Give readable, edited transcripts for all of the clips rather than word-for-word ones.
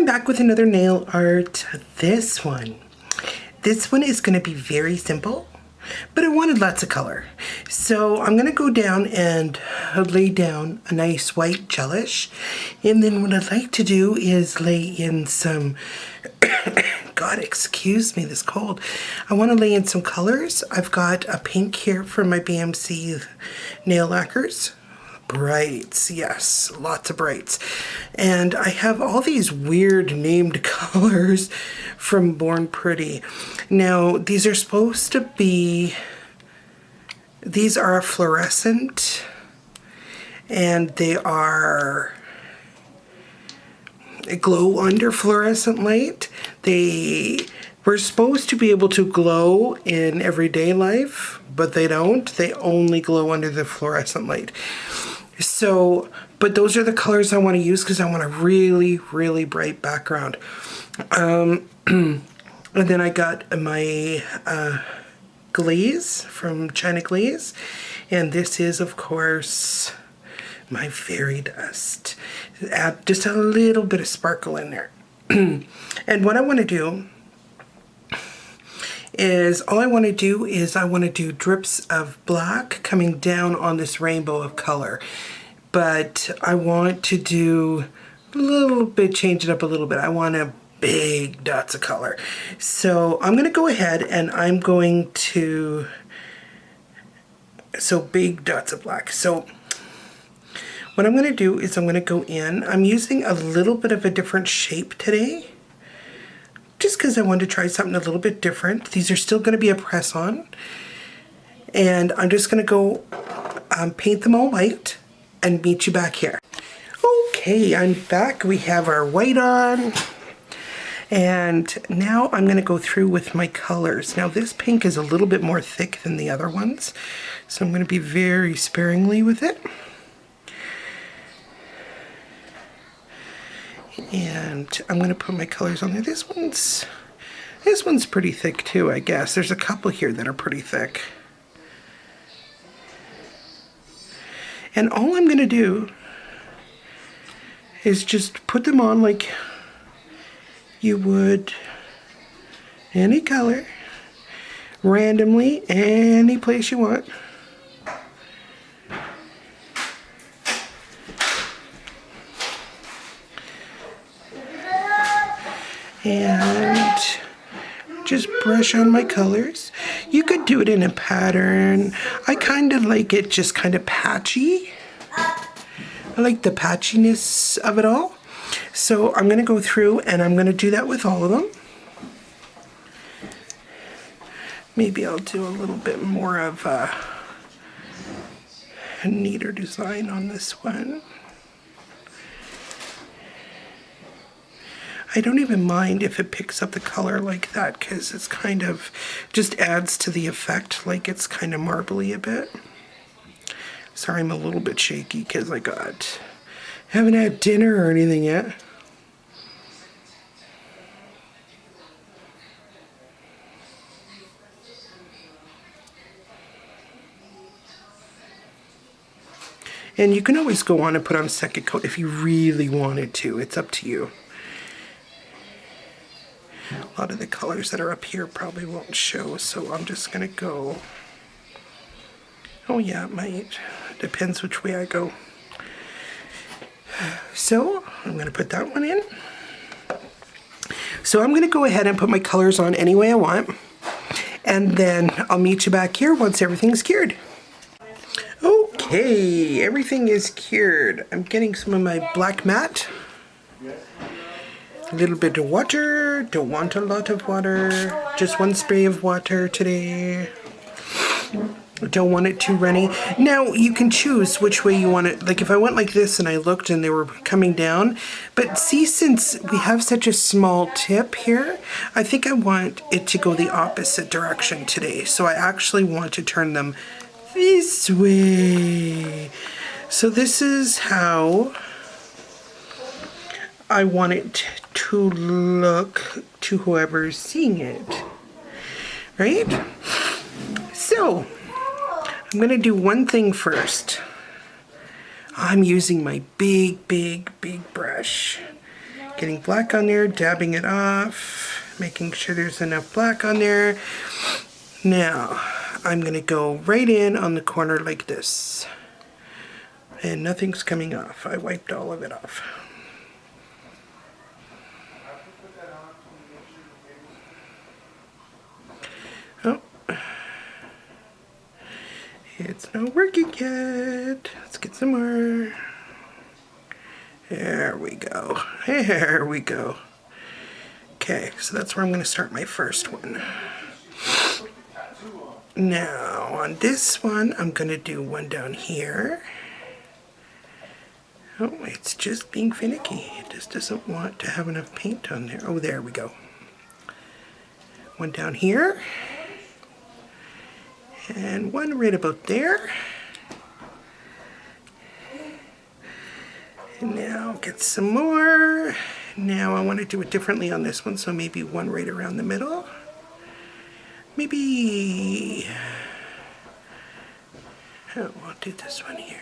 back with another nail art. This one is going to be very simple, but I wanted lots of color. So I'm going to go down and lay down a nice white gelish. And then what I'd like to do is lay in some, God, excuse me, this cold. I want to lay in some colors. I've got a pink here from my BMC nail lacquers. Brights, yes, lots of brights. And I have all these weird named colors from Born Pretty. Now, these are supposed to be, these are fluorescent, and they are glow under fluorescent light. They were supposed to be able to glow in everyday life, but they don't. They only glow under the fluorescent light. So, but those are the colors I want to use because I want a really, really bright background. And then I got my Glaze from China Glaze. And this is, of course, my fairy dust. Add just a little bit of sparkle in there. And what I want to do is, I want to do drips of black coming down on this rainbow of color. But I want to do a little bit, change it up a little bit. I want a big dots of color. So I'm going to go ahead and I'm going to, so big dots of black. So what I'm going to do is I'm going to go in. I'm using a little bit of a different shape today, just because I wanted to try something a little bit different. These are still going to be a press on. And I'm just going to go paint them all white and meet you back here. Okay, I'm back. We have our white on. And now I'm going to go through with my colors. Now this pink is a little bit more thick than the other ones, so I'm going to be very sparingly with it. And I'm going to put my colors on there. This one's pretty thick too, I guess. There's a couple here that are pretty thick. And all I'm going to do is just put them on like you would any color, randomly, any place you want. And just brush on my colors. You could do it in a pattern. I kind of like it just kind of patchy. I like the patchiness of it all. So I'm going to go through and I'm going to do that with all of them. Maybe I'll do a little bit more of a neater design on this one. I don't even mind if it picks up the color like that because it's kind of just adds to the effect, like it's kind of marbly a bit. Sorry, I'm a little bit shaky because I haven't had dinner or anything yet. And you can always go on and put on a second coat if you really wanted to. It's up to you. A lot of the colors that are up here probably won't show, so I'm just going to go. Oh yeah, it might. Depends which way I go. So I'm going to put that one in. So I'm going to go ahead and put my colors on any way I want. And then I'll meet you back here once everything's cured. Okay, everything is cured. I'm getting some of my black matte. A little bit of water. Don't want a lot of water. Just one spray of water today. Don't want it too runny. Now you can choose which way you want it. Like if I went like this and I looked and they were coming down, but see, since we have such a small tip here, I think I want it to go the opposite direction today. So I actually want to turn them this way. So this is how I want it to look to whoever's seeing it, right? So I'm going to do one thing first. I'm using my big brush. Getting black on there, dabbing it off, making sure there's enough black on there. Now, I'm gonna go right in on the corner like this. And nothing's coming off. I wiped all of it off. Oh. It's not working yet. Let's get some more. There we go. There we go. Okay, so that's where I'm going to start my first one. Now, on this one, I'm going to do one down here. Oh, it's just being finicky. It just doesn't want to have enough paint on there. Oh, there we go. One down here. And one right about there. And now get some more. Now I want to do it differently on this one, so maybe one right around the middle. Maybe, oh, I'll do this one here.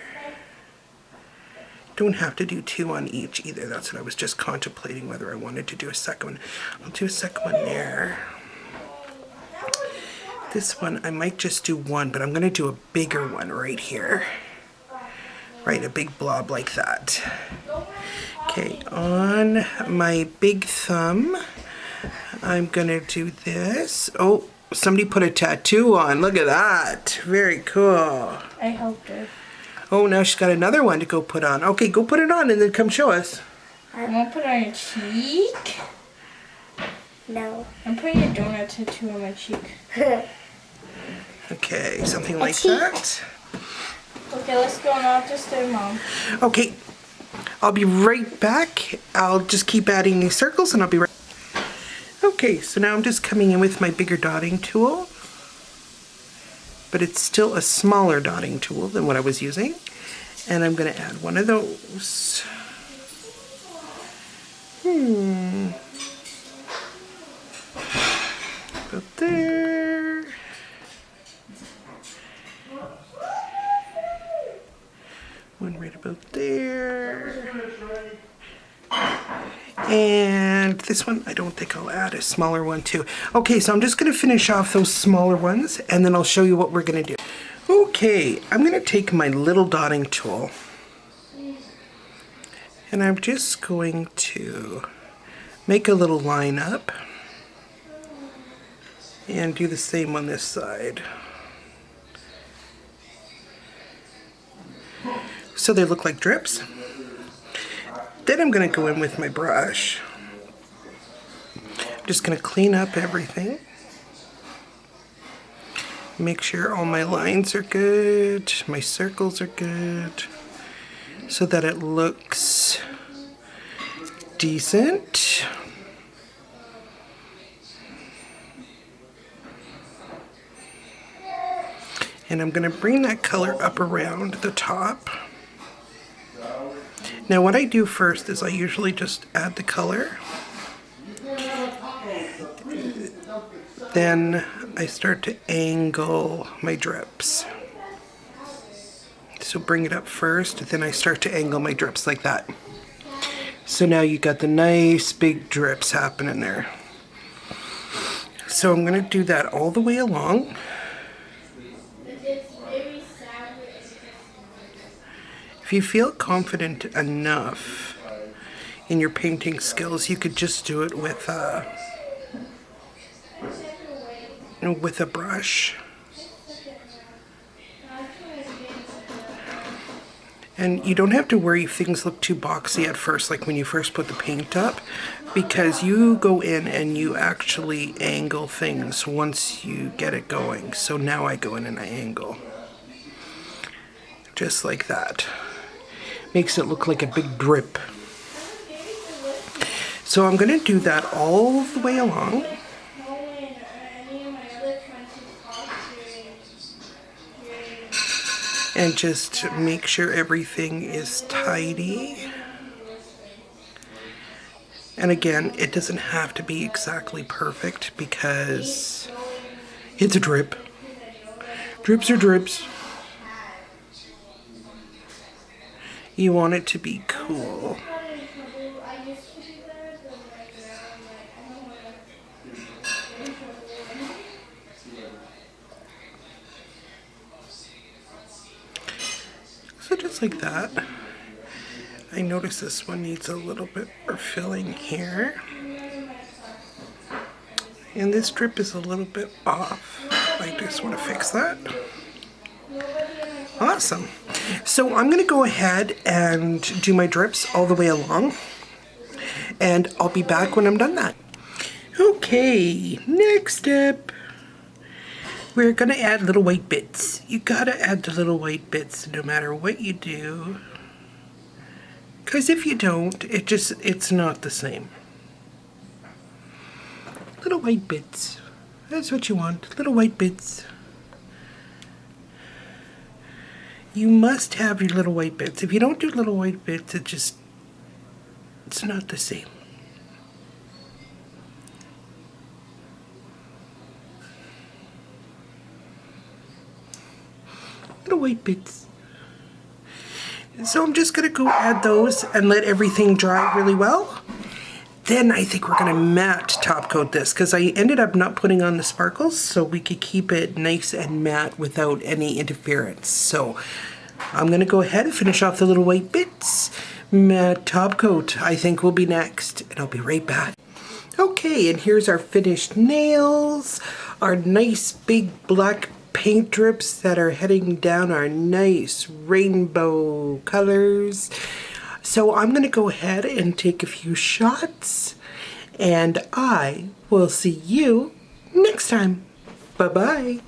Don't have to do two on each either. That's what I was just contemplating, whether I wanted to do a second one. I'll do a second one there. This one, I might just do one, but I'm going to do a bigger one right here. Right, a big blob like that. Okay, on my big thumb, I'm going to do this. Oh, somebody put a tattoo on. Look at that. Very cool. I helped her. Oh, now she's got another one to go put on. Okay, go put it on and then come show us. I'm going to put on your cheek. No. I'm putting a donut tattoo on my cheek. Okay, something like that. Okay, let's go now. Just stay, Mom. Okay, I'll be right back. I'll just keep adding these circles and I'll be right. Okay, so now I'm just coming in with my bigger dotting tool. But it's still a smaller dotting tool than what I was using. And I'm going to add one of those. About there. One right about there. And this one, I don't think I'll add a smaller one too. Okay, so I'm just going to finish off those smaller ones and then I'll show you what we're going to do. Okay, I'm going to take my little dotting tool and I'm just going to make a little line up and do the same on this side. So they look like drips. Then I'm going to go in with my brush. I'm just going to clean up everything. Make sure all my lines are good, my circles are good, so that it looks decent. And I'm going to bring that color up around the top. Now what I do first is I usually just add the color. Then I start to angle my drips. So bring it up first, then I start to angle my drips like that. So now you got the nice big drips happening there. So I'm going to do that all the way along. If you feel confident enough in your painting skills, you could just do it with a brush. And you don't have to worry if things look too boxy at first, like when you first put the paint up, because you go in and you actually angle things once you get it going. So now I go in and I angle. Just like that. Makes it look like a big drip. So I'm going to do that all the way along. And just make sure everything is tidy. And again, it doesn't have to be exactly perfect because it's a drip. Drips are drips. You want it to be cool. So just like that. I notice this one needs a little bit more filling here. And this drip is a little bit off. I just want to fix that. Awesome. So I'm going to go ahead and do my drips all the way along. And I'll be back when I'm done that. Okay, next step. We're going to add little white bits. You got to add the little white bits no matter what you do. Because if you don't, it's not the same. Little white bits. That's what you want, little white bits. You must have your little white bits. If you don't do little white bits, it's not the same. Little white bits. So I'm just gonna go add those and let everything dry really well. Then I think we're gonna matte top coat this because I ended up not putting on the sparkles so we could keep it nice and matte without any interference. So I'm gonna go ahead and finish off the little white bits. Matte top coat I think will be next, and I'll be right back. Okay, and here's our finished nails, our nice big black paint drips that are heading down our nice rainbow colors. So I'm going to go ahead and take a few shots, and I will see you next time. Bye-bye.